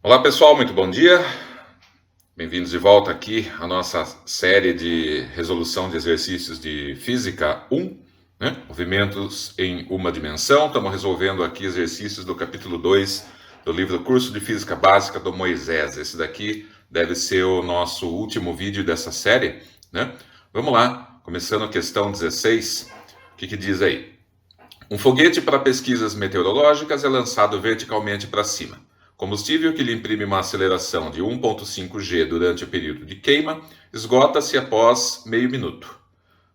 Olá pessoal, muito bom dia. Bem-vindos de volta aqui à nossa série de resolução de exercícios de Física 1, né? Movimentos em uma dimensão. Estamos resolvendo aqui exercícios do capítulo 2 do livro Curso de Física Básica do Moisés. Esse daqui deve ser o nosso último vídeo dessa série, né? Vamos lá, começando a questão 16. O que diz aí? Um foguete para pesquisas meteorológicas é lançado verticalmente para cima. Combustível que lhe imprime uma aceleração de 1,5 g durante o período de queima esgota-se após meio minuto.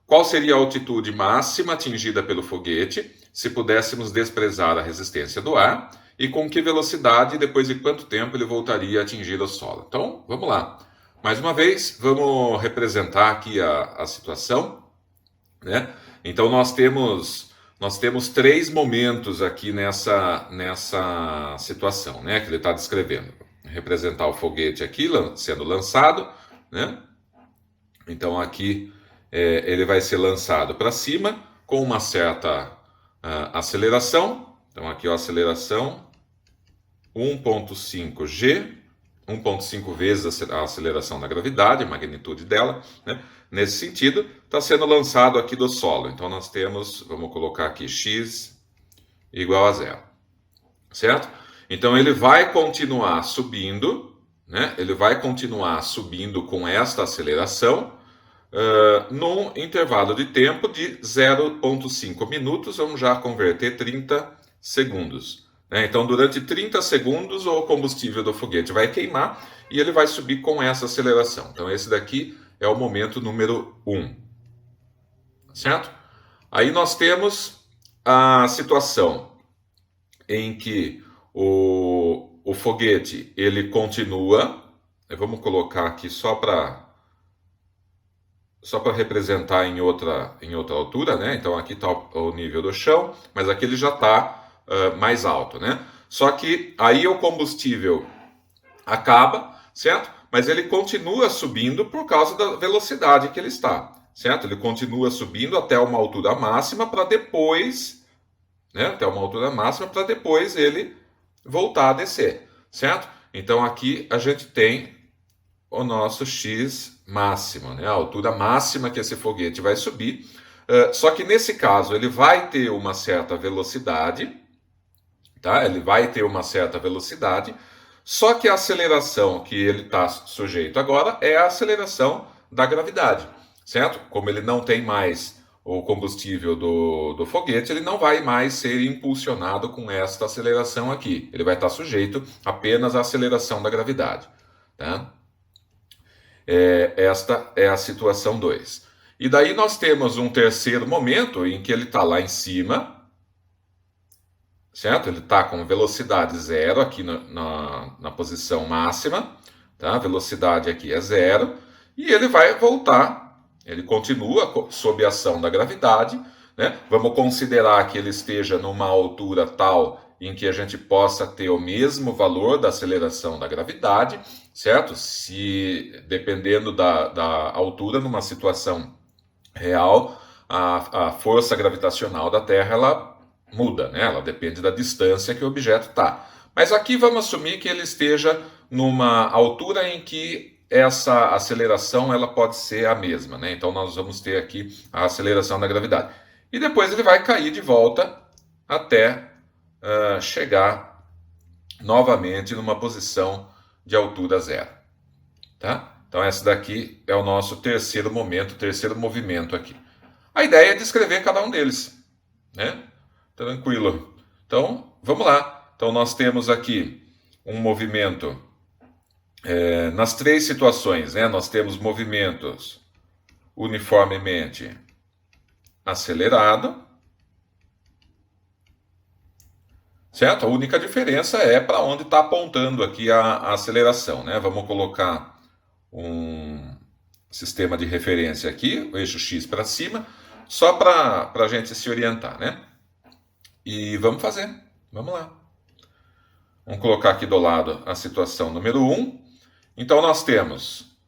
Qual seria a altitude máxima atingida pelo foguete se pudéssemos desprezar a resistência do ar e com que velocidade e depois de quanto tempo ele voltaria a atingir o solo? Então, vamos lá. Mais uma vez, vamos representar aqui a situação, né? Então, nós temos três momentos aqui nessa situação, né, que ele está descrevendo. Representar o foguete aqui sendo lançado, né? Então aqui ele vai ser lançado para cima com uma certa aceleração. Então aqui a aceleração 1,5 g, 1,5 vezes a aceleração da gravidade, a magnitude dela, né? Nesse sentido, está sendo lançado aqui do solo. Então, nós temos, vamos colocar aqui, x igual a zero, certo? Então, ele vai continuar subindo, né? Ele vai continuar subindo com esta aceleração num intervalo de tempo de 0,5 minutos, vamos já converter 30 segundos. Então, durante 30 segundos, o combustível do foguete vai queimar e ele vai subir com essa aceleração. Então, esse daqui é o momento número 1. Certo? Aí nós temos a situação em que o foguete ele continua. Vamos colocar aqui só para representar em outra altura, né? Então, aqui está o nível do chão, mas aqui ele já está mais alto, né? Só que aí o combustível acaba, certo? Mas ele continua subindo por causa da velocidade que ele está, certo? Ele continua subindo até uma altura máxima para depois, né? Até uma altura máxima para depois ele voltar a descer, certo? Então aqui a gente tem o nosso x máximo, né? A altura máxima que esse foguete vai subir. Só que nesse caso ele vai ter uma certa velocidade, tá? Ele vai ter uma certa velocidade, só que a aceleração que ele está sujeito agora é a aceleração da gravidade, certo? Como ele não tem mais o combustível do foguete, ele não vai mais ser impulsionado com esta aceleração aqui. Ele vai estar sujeito apenas à aceleração da gravidade, tá? Esta é a situação 2. E daí nós temos um terceiro momento em que ele está lá em cima, certo? Ele está com velocidade zero aqui na posição máxima, tá? A velocidade aqui é zero, e ele vai voltar, ele continua sob a ação da gravidade, né? Vamos considerar que ele esteja numa altura tal em que a gente possa ter o mesmo valor da aceleração da gravidade, certo? Se, dependendo da altura, numa situação real, a força gravitacional da Terra, ela muda, né? Ela depende da distância que o objeto está. Mas aqui vamos assumir que ele esteja numa altura em que essa aceleração ela pode ser a mesma, né? Então nós vamos ter aqui a aceleração da gravidade. E depois ele vai cair de volta até chegar novamente numa posição de altura zero, tá? Então esse daqui é o nosso terceiro momento, terceiro movimento aqui. A ideia é descrever cada um deles, né? Tranquilo. Então, vamos lá. Então, nós temos aqui um movimento nas três situações, né? Nós temos movimentos uniformemente acelerado, certo? A única diferença é para onde está apontando aqui a aceleração, né? Vamos colocar um sistema de referência aqui, o eixo X para cima, só para a gente se orientar, né? E vamos fazer, vamos lá. Vamos colocar aqui do lado a situação número 1. Então, nós temos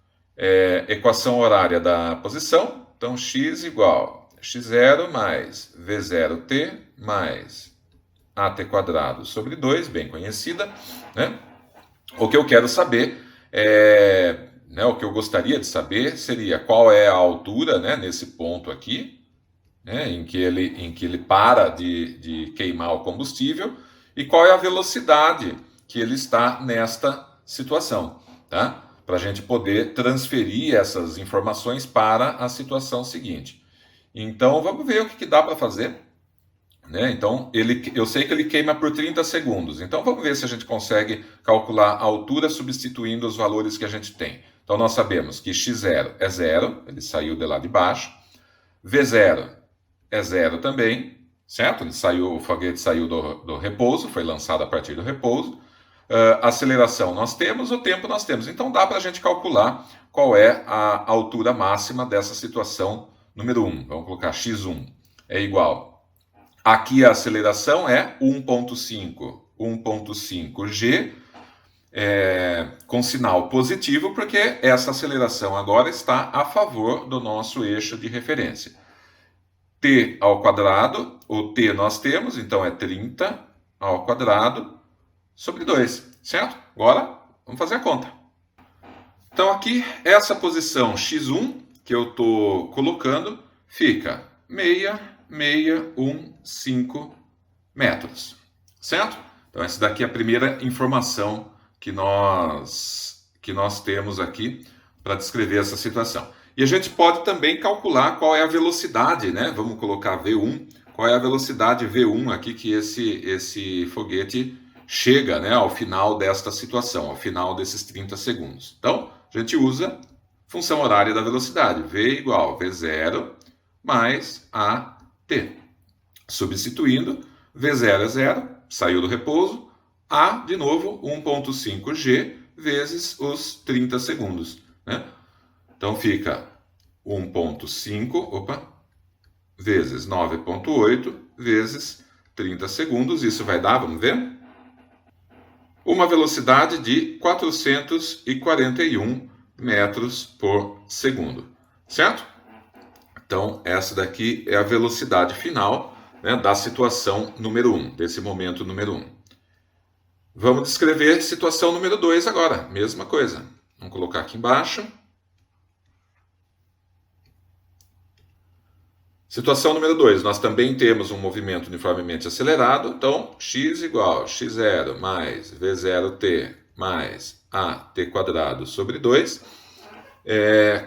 equação horária da posição. Então, x igual x0 mais v0t mais at² sobre 2, bem conhecida, né? O que eu quero saber o que eu gostaria de saber seria qual é a altura, né, nesse ponto aqui, né, em que ele para de queimar o combustível, e qual é a velocidade que ele está nesta situação, tá? Para a gente poder transferir essas informações para a situação seguinte. Então, vamos ver o que dá para fazer. Né? Então, eu sei que ele queima por 30 segundos. Então, vamos ver se a gente consegue calcular a altura substituindo os valores que a gente tem. Então, nós sabemos que x0 é 0, ele saiu de lá de baixo. V0 é 0 também, certo? O foguete saiu do repouso, foi lançado a partir do repouso. Aceleração nós temos, o tempo nós temos. Então, dá para a gente calcular qual é a altura máxima dessa situação número 1. Vamos colocar x1 é igual. Aqui a aceleração é 1.5g, com sinal positivo, porque essa aceleração agora está a favor do nosso eixo de referência. T ao quadrado, o T nós temos, então é 30 ao quadrado sobre 2, certo? Agora, vamos fazer a conta. Então aqui, essa posição x1 que eu estou colocando fica 6,615 metros, certo? Então essa daqui é a primeira informação que nós temos aqui para descrever essa situação. E a gente pode também calcular qual é a velocidade, né? Vamos colocar V1, qual é a velocidade V1 aqui que esse foguete chega, né, ao final desta situação, ao final desses 30 segundos. Então, a gente usa função horária da velocidade, V igual V0 mais AT. Substituindo, V0 é 0, saiu do repouso, A, de novo, 1.5G vezes os 30 segundos. Né? Então, fica 1.5, vezes 9.8, vezes 30 segundos. Isso vai dar, vamos ver? Uma velocidade de 441 metros por segundo. Certo? Então, essa daqui é a velocidade final, né, da situação número 1, desse momento número 1. Vamos descrever situação número 2 agora, mesma coisa. Vamos colocar aqui embaixo. Situação número 2, nós também temos um movimento uniformemente acelerado, então x igual x0 mais v0t mais at² sobre 2.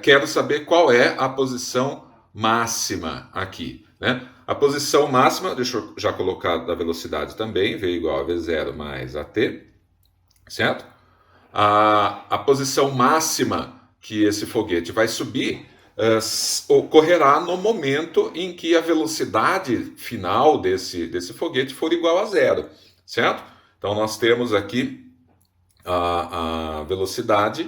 Quero saber qual é a posição máxima aqui. Né? A posição máxima, deixa eu já colocar da velocidade também, v igual a v0 mais at, certo? A posição máxima que esse foguete vai subir ocorrerá no momento em que a velocidade final desse foguete for igual a 0, certo? Então, nós temos aqui a velocidade,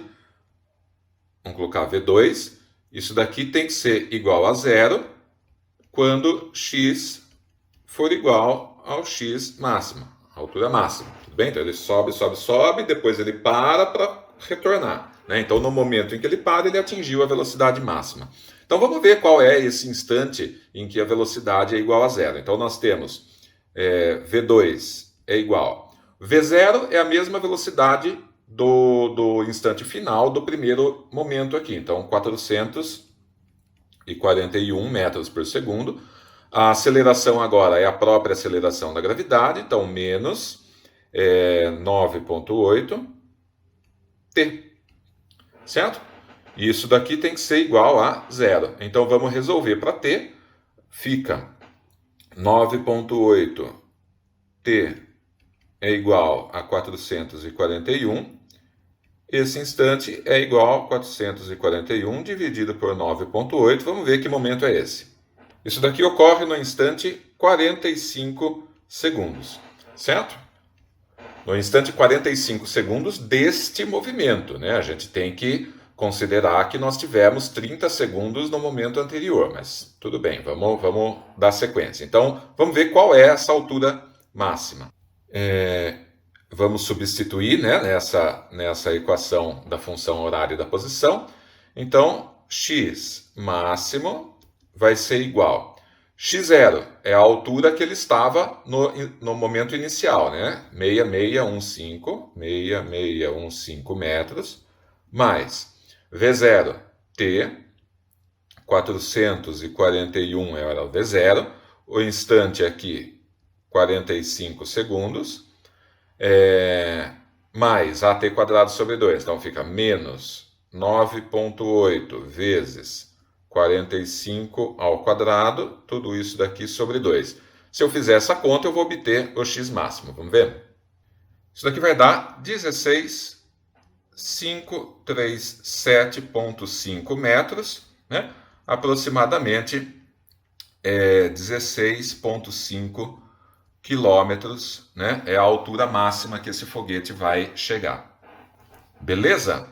vamos colocar V2, isso daqui tem que ser igual a 0 quando x for igual ao x máximo, a altura máxima, tudo bem? Então, ele sobe, sobe, sobe, depois ele para retornar. Né? Então, no momento em que ele para, ele atingiu a velocidade máxima. Então, vamos ver qual é esse instante em que a velocidade é igual a 0. Então, nós temos V2 é igual. V0 é a mesma velocidade do instante final do primeiro momento aqui. Então, 441 metros por segundo. A aceleração agora é a própria aceleração da gravidade. Então, menos 9,8 t. Certo? Isso daqui tem que ser igual a 0. Então, vamos resolver para t. Fica 9,8 t é igual a 441. Esse instante é igual a 441 dividido por 9,8. Vamos ver que momento é esse. Isso daqui ocorre no instante 45 segundos. Certo? No instante 45 segundos deste movimento, né? A gente tem que considerar que nós tivemos 30 segundos no momento anterior, mas tudo bem, vamos dar sequência. Então, vamos ver qual é essa altura máxima. Vamos substituir, né, nessa equação da função horária da posição. Então, x máximo vai ser igual. x0 é a altura que ele estava no momento inicial, né? 6615 metros, mais V0, t, 441 era o V0, o instante aqui, 45 segundos, mais AT quadrado sobre 2, então fica menos 9,8 vezes 45 ao quadrado, tudo isso daqui sobre 2. Se eu fizer essa conta, eu vou obter o x máximo, vamos ver? Isso daqui vai dar 16,537,5 metros, né? Aproximadamente 16,5 quilômetros, né? É a altura máxima que esse foguete vai chegar. Beleza?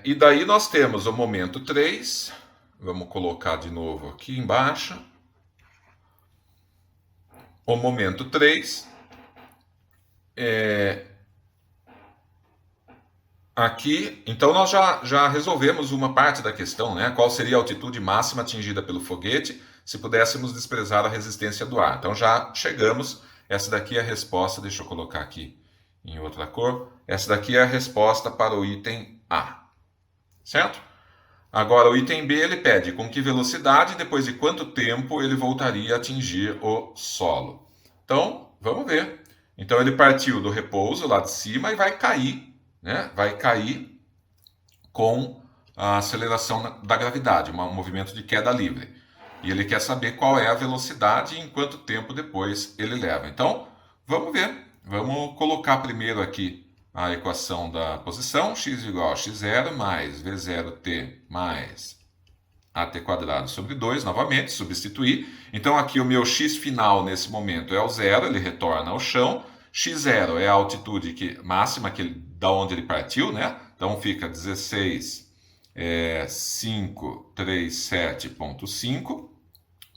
E daí nós temos o momento 3, vamos colocar de novo aqui embaixo, o momento 3, aqui, então nós já resolvemos uma parte da questão, né? Qual seria a altitude máxima atingida pelo foguete se pudéssemos desprezar a resistência do ar. Então já chegamos, essa daqui é a resposta, deixa eu colocar aqui em outra cor, essa daqui é a resposta para o item A, certo? Agora o item B ele pede com que velocidade e depois de quanto tempo ele voltaria a atingir o solo. Então, vamos ver. Então ele partiu do repouso lá de cima e vai cair, né? Vai cair com a aceleração da gravidade, um movimento de queda livre. E ele quer saber qual é a velocidade e em quanto tempo depois ele leva. Então, vamos ver. Vamos colocar primeiro aqui a equação da posição, x igual a x0 mais v0t mais at quadrado sobre 2, novamente, substituir. Então aqui o meu x final nesse momento é o zero, ele retorna ao chão. x0 é a altitude máxima da onde ele partiu, né? Então fica 16,537,5.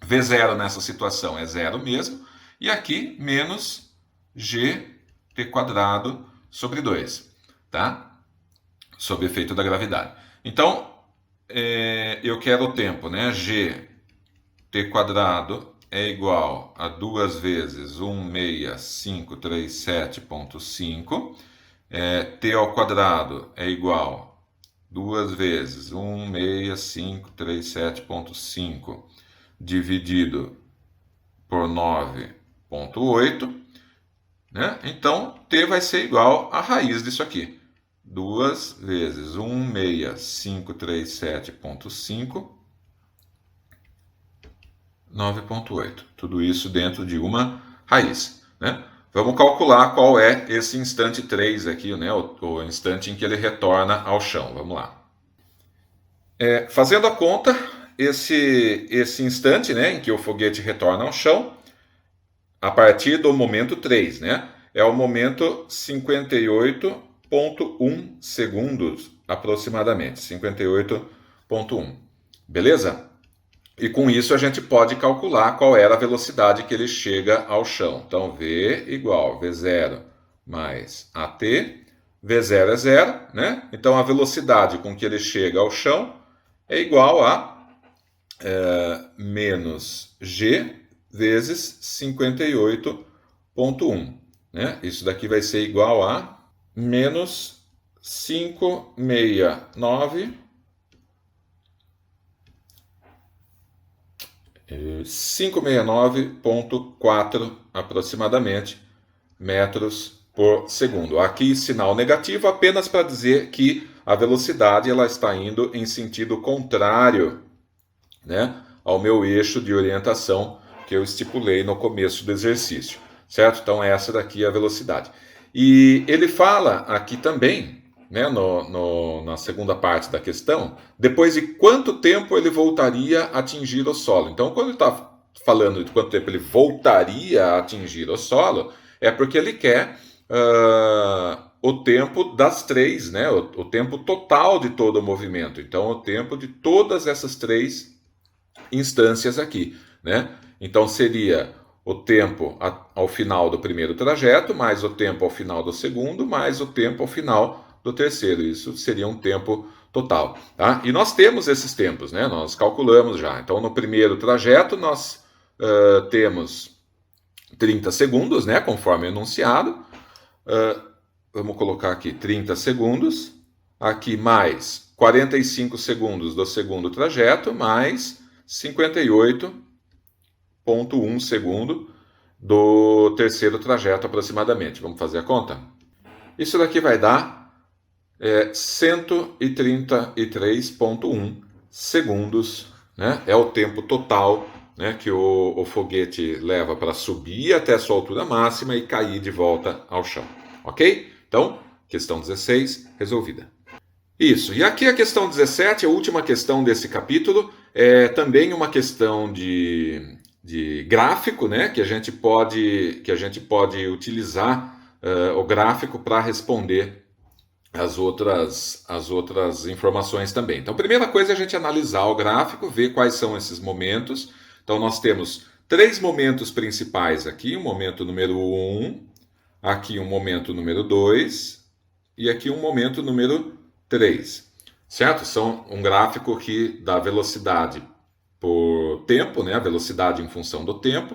V0 nessa situação é zero mesmo. E aqui menos gt quadrado sobre 2, tá? Sob efeito da gravidade. Então, eu quero o tempo, né? Gt quadrado é igual a 2 vezes 16537,5. T ao quadrado é igual a 2 vezes 16537,5 dividido por 9,8. Né? Então, T vai ser igual à raiz disso aqui. 2 vezes 16537,5, 9,8. Tudo isso dentro de uma raiz. Né? Vamos calcular qual é esse instante 3 aqui, né? o instante em que ele retorna ao chão. Vamos lá. Fazendo a conta, esse instante, né, em que o foguete retorna ao chão, a partir do momento 3, né? É o momento 58,1 segundos, aproximadamente. 58,1. Beleza? E com isso a gente pode calcular qual era a velocidade que ele chega ao chão. Então, V igual V0 mais AT. V0 é 0, né? Então, a velocidade com que ele chega ao chão é igual a menos G vezes 58,1. Né? Isso daqui vai ser igual a menos 569,4 aproximadamente metros por segundo. Aqui sinal negativo apenas para dizer que a velocidade ela está indo em sentido contrário, né, ao meu eixo de orientação que eu estipulei no começo do exercício, certo? Então essa daqui é a velocidade. E ele fala aqui também, né, na segunda parte da questão, depois de quanto tempo ele voltaria a atingir o solo. Então quando ele está falando de quanto tempo ele voltaria a atingir o solo, é porque ele quer o tempo das três, né, o tempo total de todo o movimento. Então o tempo de todas essas três instâncias aqui, né? Então seria o tempo ao final do primeiro trajeto, mais o tempo ao final do segundo, mais o tempo ao final do terceiro. Isso seria um tempo total. Tá? E nós temos esses tempos, né? Nós calculamos já. Então, no primeiro trajeto, nós temos 30 segundos, né? Conforme enunciado. Vamos colocar aqui 30 segundos. Aqui mais 45 segundos do segundo trajeto, mais 58,1 segundo do terceiro trajeto aproximadamente. Vamos fazer a conta? Isso daqui vai dar 133,1 segundos, né? É o tempo total, né, que o foguete leva para subir até a sua altura máxima e cair de volta ao chão. Ok? Então, questão 16 resolvida. Isso. E aqui a questão 17, a última questão desse capítulo, é também uma questão de gráfico, né? Que a gente pode utilizar o gráfico para responder as outras informações também. Então, a primeira coisa é a gente analisar o gráfico, ver quais são esses momentos. Então, nós temos 3 momentos principais aqui, o momento número 1, aqui um momento número 2 e aqui um momento número 3, certo? São um gráfico que dá velocidade por tempo, né? A velocidade em função do tempo.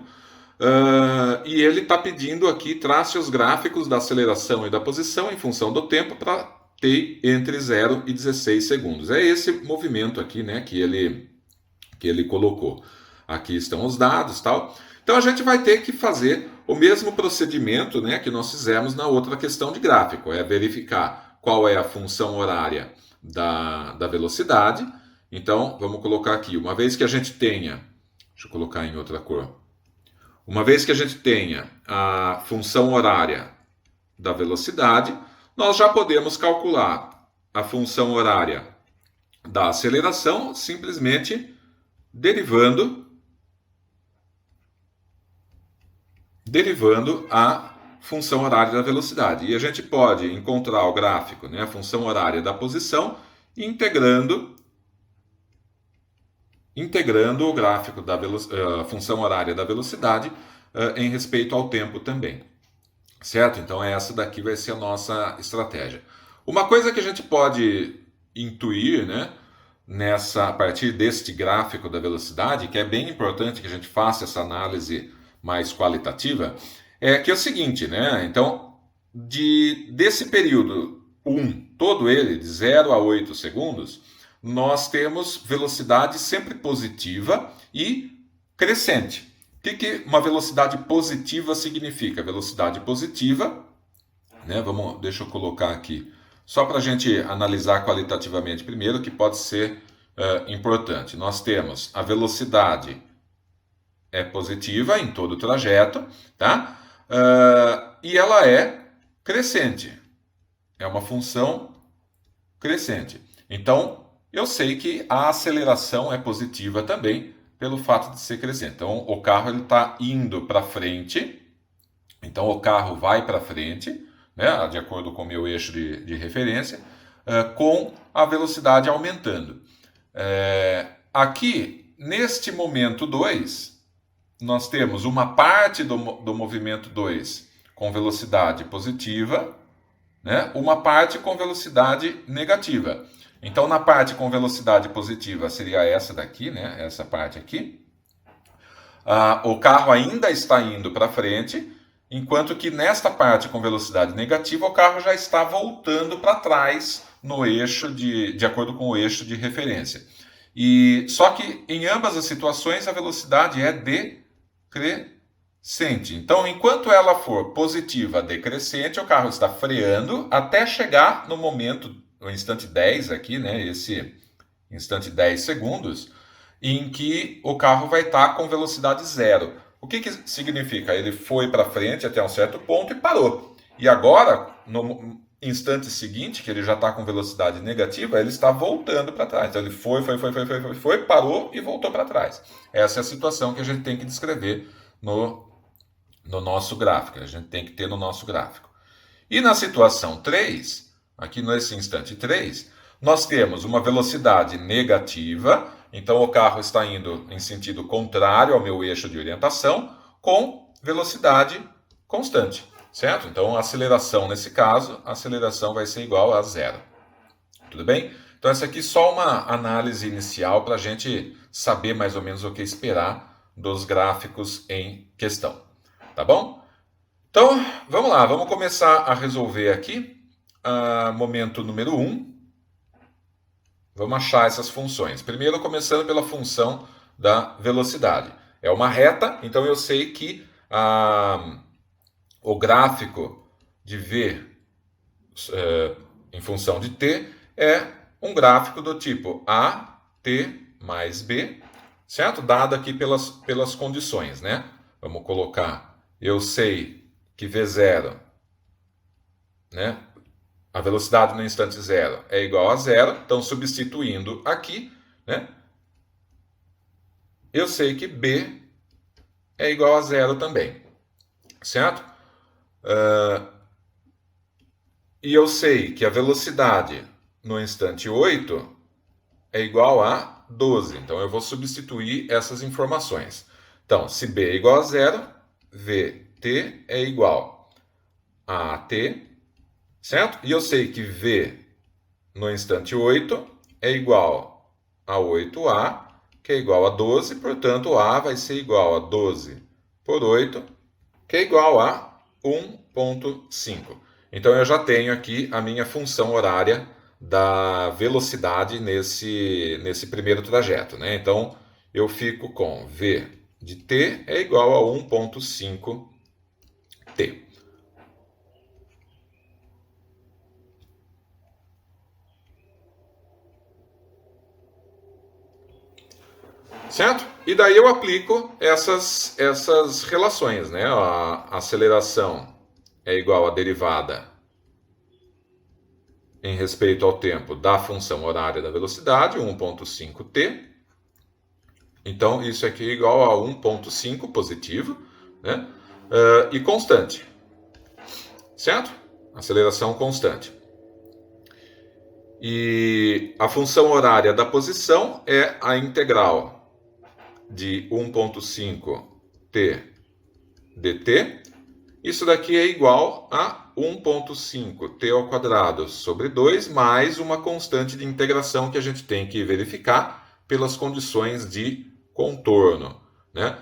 E ele está pedindo aqui, trace os gráficos da aceleração e da posição em função do tempo para t entre 0 e 16 segundos. É esse movimento aqui, né, que ele colocou. Aqui estão os dados, tal. Então a gente vai ter que fazer o mesmo procedimento, né, que nós fizemos na outra questão de gráfico, é verificar qual é a função horária da velocidade. Então, vamos colocar aqui, uma vez que a gente tenha, deixa eu colocar em outra cor, uma vez que a gente tenha a função horária da velocidade, nós já podemos calcular a função horária da aceleração simplesmente derivando a função horária da velocidade. E a gente pode encontrar o gráfico, né, a função horária da posição, integrando o gráfico da função horária da velocidade em respeito ao tempo também. Certo? Então essa daqui vai ser a nossa estratégia. Uma coisa que a gente pode intuir, né, a partir deste gráfico da velocidade, que é bem importante que a gente faça essa análise mais qualitativa, é que é o seguinte, né? Então, desse período 1, todo ele, de 0 a 8 segundos, nós temos velocidade sempre positiva e crescente. O que uma velocidade positiva significa? Velocidade positiva, né? Deixa eu colocar aqui, só para a gente analisar qualitativamente primeiro, que pode ser importante. Nós temos a velocidade é positiva em todo o trajeto, tá? E ela é crescente. É uma função crescente. Então, eu sei que a aceleração é positiva também, pelo fato de ser crescente. Então, o carro está indo para frente. Então, o carro vai para frente, né, de acordo com o meu eixo de referência, com a velocidade aumentando. Aqui, neste momento 2, nós temos uma parte do movimento 2 com velocidade positiva, né? Uma parte com velocidade negativa. Então, na parte com velocidade positiva seria essa daqui, né? Essa parte aqui. O carro ainda está indo para frente, enquanto que nesta parte com velocidade negativa o carro já está voltando para trás no eixo de acordo com o eixo de referência. Só que em ambas as situações a velocidade é decrescente. Então, enquanto ela for positiva decrescente, o carro está freando até chegar no momento, no instante 10 aqui, né, esse instante 10 segundos, em que o carro vai estar com velocidade zero. O que significa? Ele foi para frente até um certo ponto e parou. E agora, no instante seguinte, que ele já está com velocidade negativa, ele está voltando para trás. Então ele foi, parou e voltou para trás. Essa é a situação que a gente tem que descrever no nosso gráfico. A gente tem que ter no nosso gráfico. E na situação 3, aqui nesse instante 3, nós temos uma velocidade negativa. Então o carro está indo em sentido contrário ao meu eixo de orientação, com velocidade constante. Certo? Então, a aceleração, nesse caso, a aceleração vai ser igual a zero. Tudo bem? Então essa aqui é só uma análise inicial para a gente saber mais ou menos o que esperar dos gráficos em questão, tá bom? Então, vamos lá, vamos começar a resolver aqui, momento número 1. Vamos achar essas funções. Primeiro, começando pela função da velocidade. É uma reta, então eu sei que o gráfico de V em função de t é um gráfico do tipo a, t mais b, certo? Dado aqui pelas condições, né? Vamos colocar, eu sei que V0, né? A velocidade no instante zero é igual a zero, então substituindo aqui, né? Eu sei que b é igual a zero também, certo? E eu sei que a velocidade no instante 8 é igual a 12. Então, eu vou substituir essas informações. Então, se b é igual a zero, vt é igual a at, certo? E eu sei que v no instante 8 é igual a 8a, que é igual a 12. Portanto, a vai ser igual a 12 por 8, que é igual a 1,5. Então, eu já tenho aqui a minha função horária da velocidade nesse primeiro trajeto, né? Então, eu fico com v de t é igual a 1,5 t. Certo? E daí eu aplico essas relações, né? A aceleração é igual à derivada em respeito ao tempo da função horária da velocidade, 1,5t. Então, isso aqui é igual a 1,5 positivo, né? E constante, certo? Aceleração constante. E a função horária da posição é a integral de 1,5t dt. Isso daqui é igual a 1,5t ao quadrado sobre 2, mais uma constante de integração que a gente tem que verificar pelas condições de contorno, né?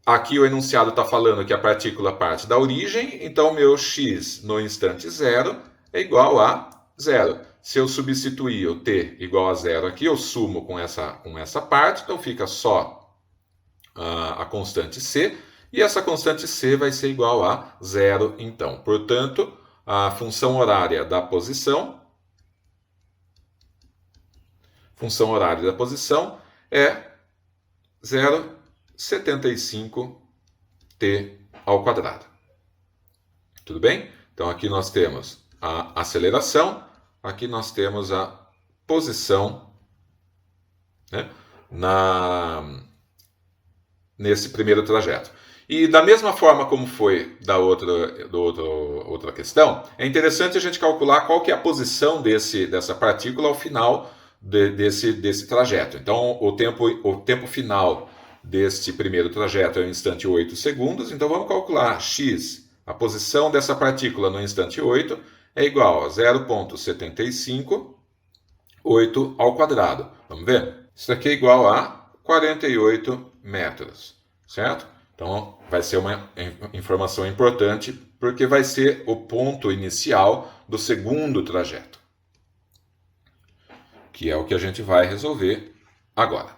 Aqui o enunciado está falando que a partícula parte da origem, então meu x no instante zero é igual a zero. Se eu substituir o t igual a zero aqui, eu sumo com essa parte, então fica só a constante c, e essa constante c vai ser igual a zero, então. Portanto, a função horária da posição é 0,75t ao quadrado. Tudo bem? Então, aqui nós temos a aceleração, aqui nós temos a posição, né, nesse primeiro trajeto. E da mesma forma como foi da outra questão, é interessante a gente calcular qual que é a posição dessa partícula ao final desse trajeto. Então, o tempo final deste primeiro trajeto é o instante 8 segundos. Então, vamos calcular x, a posição dessa partícula no instante 8, é igual a 0,75, 8 ao quadrado. Vamos ver? Isso aqui é igual a 48 metros, certo? Então, vai ser uma informação importante, porque vai ser o ponto inicial do segundo trajeto, que é o que a gente vai resolver agora.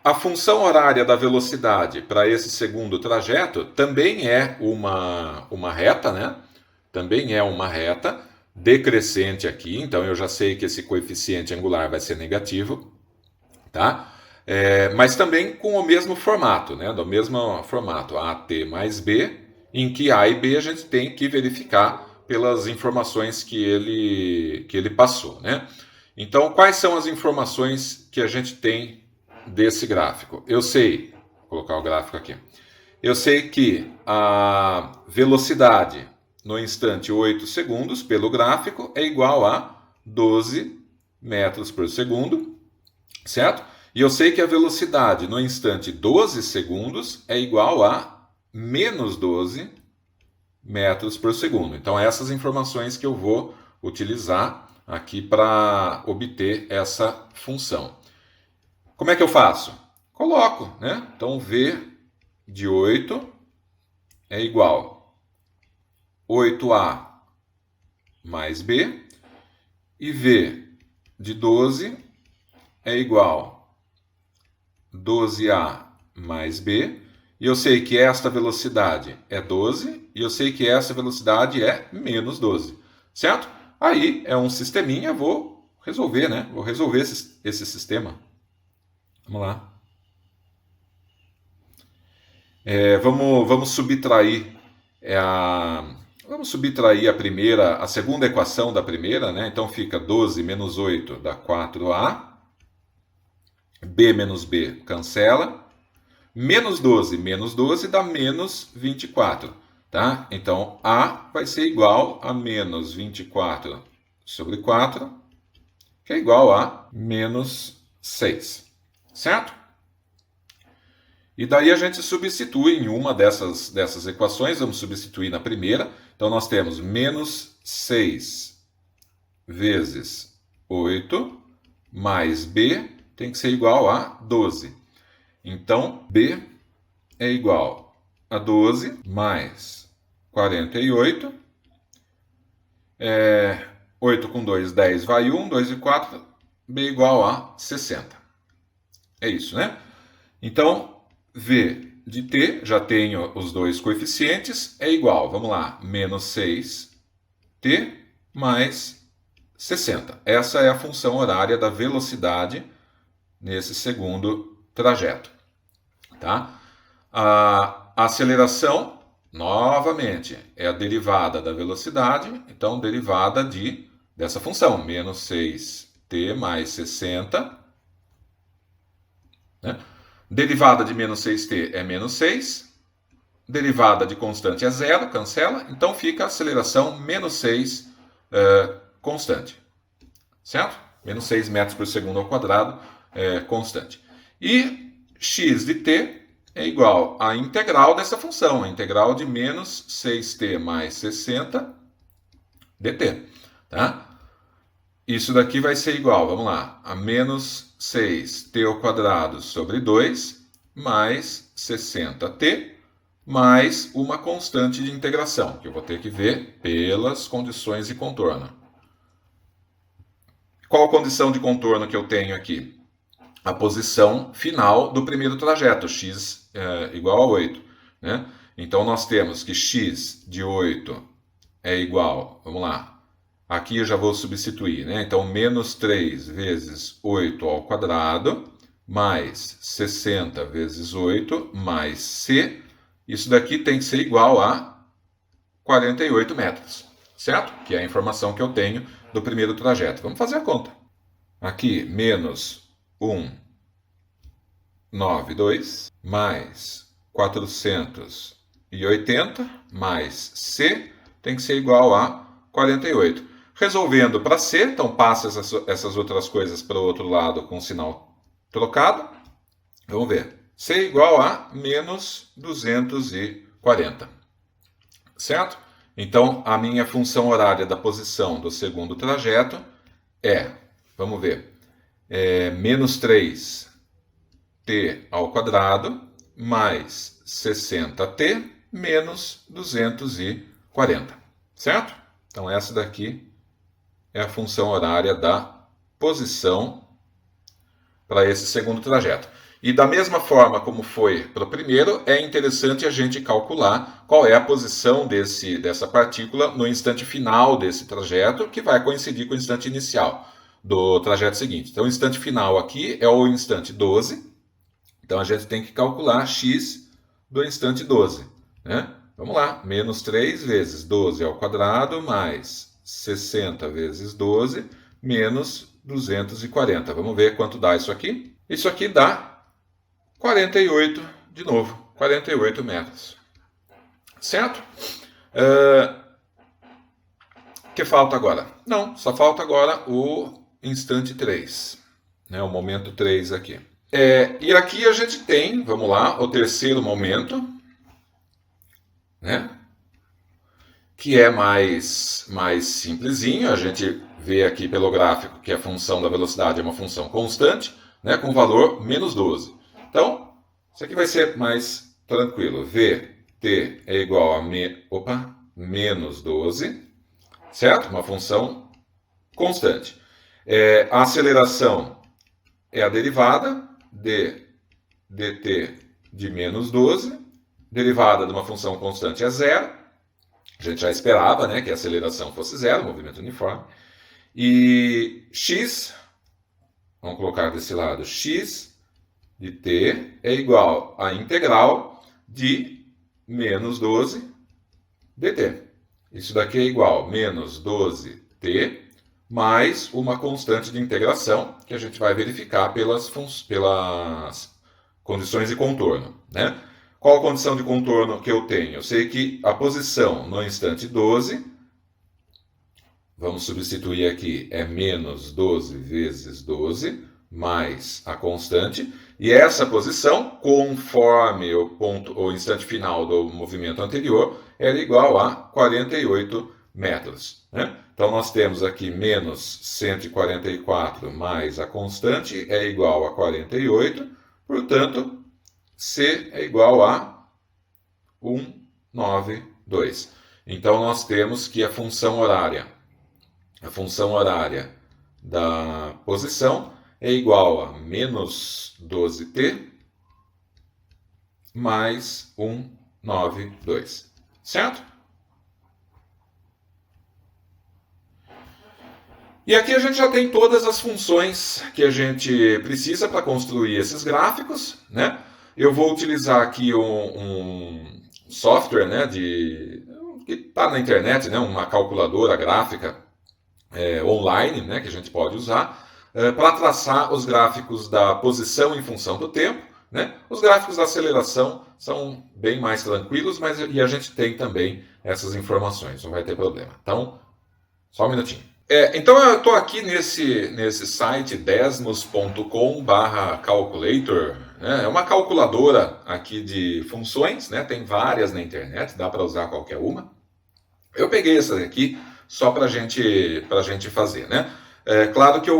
A função horária da velocidade para esse segundo trajeto também é uma reta, né? Também é uma reta decrescente aqui, então eu já sei que esse coeficiente angular vai ser negativo, tá? Mas também com o mesmo formato, né? Do mesmo formato, AT mais B, em que A e B a gente tem que verificar pelas informações que ele passou, né? Então, quais são as informações que a gente tem desse gráfico? Eu sei, vou colocar o gráfico aqui, eu sei que a velocidade no instante 8 segundos pelo gráfico é igual a 12 metros por segundo, certo? E eu sei que a velocidade no instante 12 segundos é igual a menos 12 metros por segundo. Então, essas informações que eu vou utilizar aqui para obter essa função. Como é que eu faço? Coloco, né? Então, V de 8 é igual a 8A mais B, e V de 12 é igual a 12A mais B, e eu sei que esta velocidade é 12, e eu sei que essa velocidade é menos 12, certo? Aí é um sisteminha, vou resolver, né? Vou resolver esse sistema. Vamos lá. Vamos subtrair a segunda equação da primeira, né? Então fica 12 menos 8 dá 4A. B menos B cancela. Menos 12 dá menos 24. Tá? Então A vai ser igual a menos 24 sobre 4, que é igual a menos 6. Certo? E daí a gente substitui em uma dessas equações, vamos substituir na primeira. Então nós temos menos 6 vezes 8 mais B tem que ser igual a 12. Então B é igual a 12 mais 48. 8 com 2, 10 vai 1, 2 e 4, B igual a 60. É isso, né? Então, V de t, já tenho os dois coeficientes, é igual, vamos lá, menos 6t mais 60. Essa é a função horária da velocidade nesse segundo trajeto. Tá? A aceleração, novamente, é a derivada da velocidade, então derivada dessa função, menos 6t mais 60, né? Derivada de menos 6t é menos 6. Derivada de constante é zero, cancela. Então fica a aceleração menos 6 constante. Certo? Menos 6 metros por segundo ao quadrado constante. E x de t é igual à integral dessa função. A integral de menos 6t mais 60 dt. Tá? Isso daqui vai ser igual, vamos lá, a menos 6t ao quadrado sobre 2 mais 60t mais uma constante de integração, que eu vou ter que ver pelas condições de contorno. Qual a condição de contorno que eu tenho aqui? A posição final do primeiro trajeto, x igual a 8. Né? Então nós temos que x de 8 é igual, vamos lá, aqui eu já vou substituir, né? Então, menos 3 vezes 8 ao quadrado, mais 60 vezes 8, mais c. Isso daqui tem que ser igual a 48 metros, certo? Que é a informação que eu tenho do primeiro trajeto. Vamos fazer a conta. Aqui, menos 192, mais 480, mais c, tem que ser igual a 48. Resolvendo para C, então passa essas outras coisas para o outro lado com o sinal trocado. Vamos ver. C igual a menos 240. Certo? Então, a minha função horária da posição do segundo trajeto vamos ver, menos 3t ao quadrado mais 60t menos 240. Certo? Então, essa daqui é a função horária da posição para esse segundo trajeto. E da mesma forma como foi para o primeiro, é interessante a gente calcular qual é a posição dessa partícula no instante final desse trajeto, que vai coincidir com o instante inicial do trajeto seguinte. Então, o instante final aqui é o instante 12. Então, a gente tem que calcular x do instante 12. Né? Vamos lá, menos 3 vezes 12 ao quadrado, mais 60 vezes 12, menos 240. Vamos ver quanto dá isso aqui. Isso aqui dá 48, de novo, 48 metros. Certo? O que falta agora? Não, só falta agora o instante 3, né, o momento 3 aqui. E aqui a gente tem, vamos lá, o terceiro momento, né? que é mais simplesinho. A gente vê aqui pelo gráfico que a função da velocidade é uma função constante, né, com valor menos 12. Então, isso aqui vai ser mais tranquilo. Vt é igual a menos 12, certo? Uma função constante. A aceleração é a derivada de dt de menos 12. Derivada de uma função constante é zero. A gente já esperava, né, que a aceleração fosse zero, movimento uniforme. E x, vamos colocar desse lado, x de t é igual à integral de menos 12 dt. Isso daqui é igual a menos 12t mais uma constante de integração que a gente vai verificar pelas condições de contorno, né? Qual a condição de contorno que eu tenho? Eu sei que a posição no instante 12, vamos substituir aqui, é menos 12 vezes 12, mais a constante, e essa posição, conforme o instante final do movimento anterior, era igual a 48 metros. Né? Então, nós temos aqui menos 144 mais a constante é igual a 48, portanto, C é igual a 192. Então, nós temos que a função horária da posição é igual a menos 12t mais 192. Certo? E aqui a gente já tem todas as funções que a gente precisa para construir esses gráficos, né? Eu vou utilizar aqui um software, né, que está na internet, né, uma calculadora gráfica online, né, que a gente pode usar para traçar os gráficos da posição em função do tempo. Né? Os gráficos da aceleração são bem mais tranquilos, e a gente tem também essas informações, não vai ter problema. Então, só um minutinho. Então eu estou aqui nesse site desmos.com/calculator, né? É uma calculadora aqui de funções, né? Tem várias na internet, dá para usar qualquer uma. Eu peguei essa aqui só para gente fazer, né? Claro que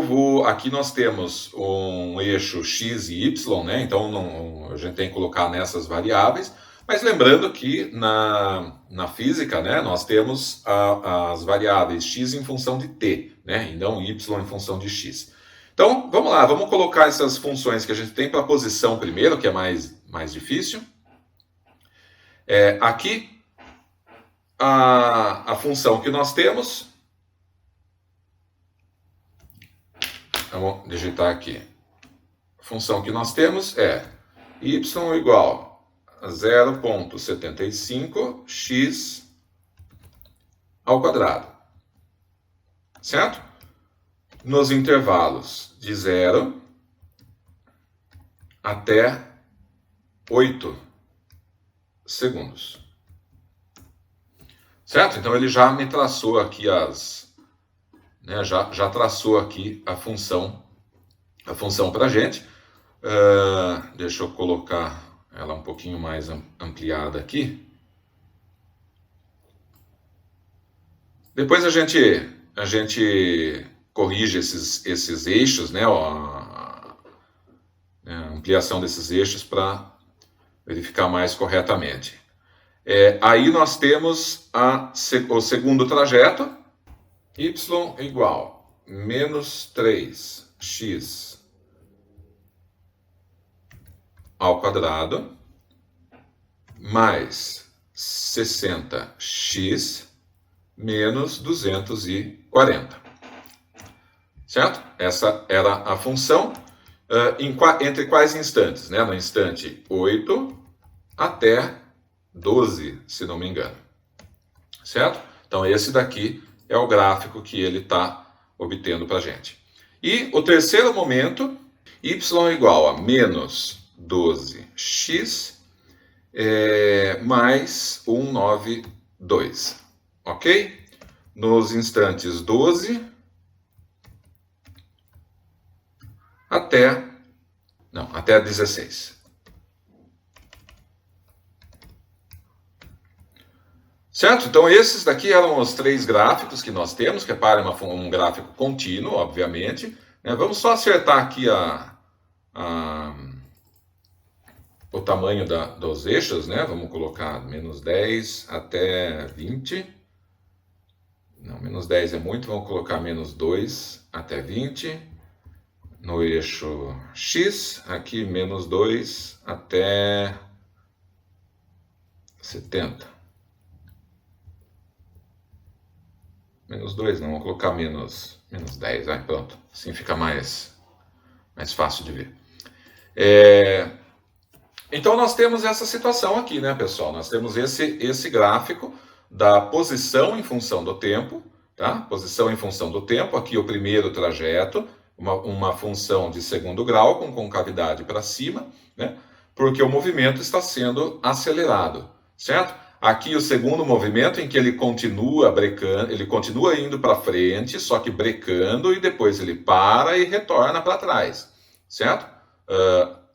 aqui nós temos um eixo x e y, né? Então a gente tem que colocar nessas variáveis. Mas lembrando que na física, né, nós temos as variáveis x em função de t, né, e não y em função de x. Então, vamos lá, vamos colocar essas funções que a gente tem para a posição primeiro, que é mais difícil. Aqui, a função que nós temos, vamos digitar aqui, a função que nós temos é y igual 0,75x ao quadrado, certo? Nos intervalos de 0 até 8 segundos, certo? Então ele já me traçou aqui já traçou aqui a função para a gente. Deixa eu colocar ela um pouquinho mais ampliada aqui. Depois a gente corrige esses eixos, né, a ampliação desses eixos para verificar mais corretamente. Aí nós temos o segundo trajeto, y igual menos 3x ao quadrado mais 60x menos 240. Certo? Essa era a função entre quais instantes? Né? No instante 8 até 12, se não me engano. Certo? Então esse daqui é o gráfico que ele está obtendo para a gente. E o terceiro momento, y igual a menos 12x mais 192, ok? Nos instantes 12 até 16. Certo? Então esses daqui eram os 3 gráficos que nós temos. Repare, um gráfico contínuo, obviamente. Né? Vamos só acertar aqui o tamanho dos eixos, né? Vamos colocar menos 10 até 20. Não, menos 10 é muito, vamos colocar menos 2 até 20. No eixo X, aqui menos 2 até 70. Menos 2 não, vamos colocar menos 10, vai, pronto. Assim fica mais fácil de ver. Então nós temos essa situação aqui, né, pessoal? Nós temos esse gráfico da posição em função do tempo, tá? Posição em função do tempo, aqui o primeiro trajeto, uma função de segundo grau com concavidade para cima, né? Porque o movimento está sendo acelerado, certo? Aqui o segundo movimento em que ele continua brecando, ele continua indo para frente, só que brecando, e depois ele para e retorna para trás, certo?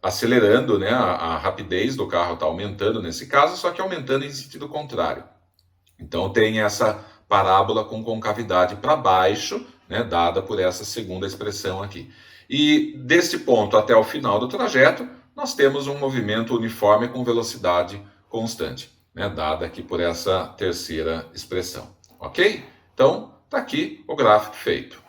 Acelerando, né? A rapidez do carro está aumentando nesse caso, só que aumentando em sentido contrário. Então tem essa parábola com concavidade para baixo, né? Dada por essa segunda expressão aqui. E desse ponto até o final do trajeto, nós temos um movimento uniforme com velocidade constante, né, dada aqui por essa terceira expressão, ok? Então, tá aqui o gráfico feito.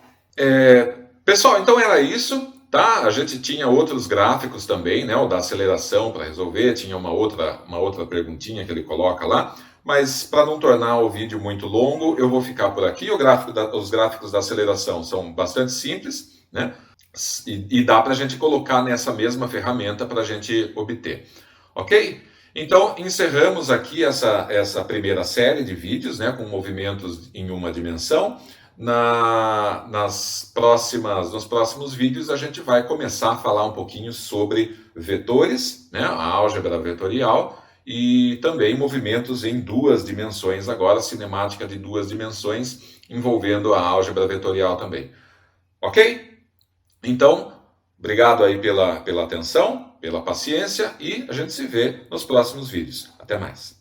Pessoal, então era isso, tá? A gente tinha outros gráficos também, né, o da aceleração para resolver, tinha uma outra perguntinha que ele coloca lá, mas para não tornar o vídeo muito longo, eu vou ficar por aqui. Os gráficos da aceleração são bastante simples, né? E dá para a gente colocar nessa mesma ferramenta para a gente obter, ok? Então, encerramos aqui essa primeira série de vídeos, né, com movimentos em uma dimensão. Nos próximos vídeos, a gente vai começar a falar um pouquinho sobre vetores, né, a álgebra vetorial, e também movimentos em 2 dimensões, agora cinemática de 2 dimensões, envolvendo a álgebra vetorial também. Ok? Então, obrigado aí pela atenção, pela paciência, e a gente se vê nos próximos vídeos. Até mais.